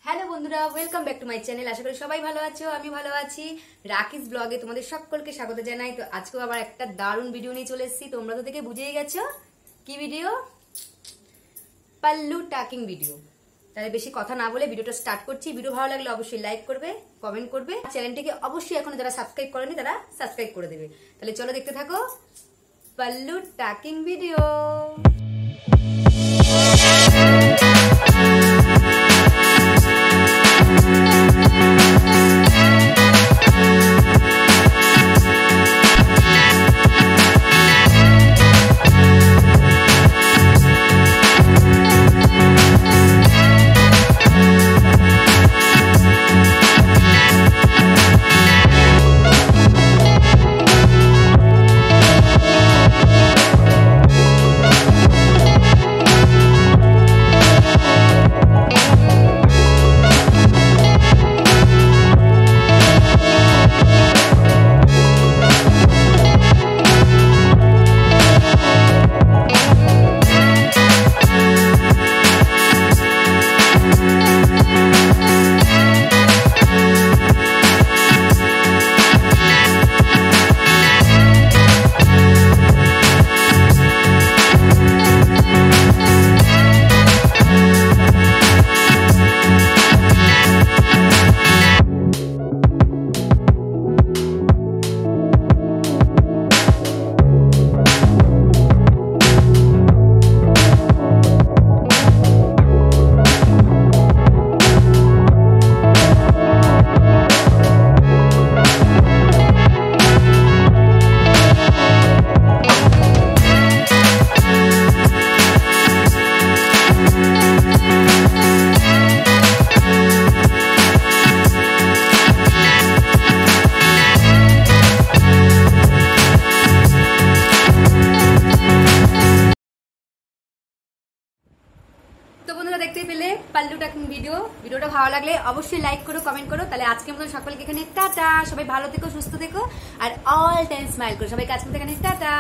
Hello বন্ধুরা, welcome back to my channel. আশা করি সবাই ভালো আছো, আমি ভালো আছি। রাকিস ব্লগে তোমাদের সকলকে স্বাগত জানাই। তো আজকেও আবার একটা দারুণ ভিডিও নিয়ে চলে এসেছি। তোমরা তো দেখে বুঝেই গেছো কি ভিডিও, পাল্লু টাকিং ভিডিও। তাহলে বেশি কথা না বলে ভিডিওটা স্টার্ট করছি। ভিডিও ভালো লাগলে অবশ্যই লাইক করবে, কমেন্ট করবে, চ্যানেলটিকে অবশ্যই এখনো যারা সাবস্ক্রাইব করেনি তারা সাবস্ক্রাইব করে দেবে। তাহলে চলো দেখতে থাকো পাল্লু টাকিং ভিডিও। তো বন্ধুরা দেখতেই পেলে পাল্লু টাকিং ভিডিওটা ভালো লাগলে অবশ্যই লাইক করো, কমেন্ট করো। তাহলে আজকের মতো সকলকে এখানে টাটা। সবাই ভালো থেকো, সুস্থ থেকো, আর অল টাইম স্মাইল করো। সবাইকে আজকে এখানে টাটা।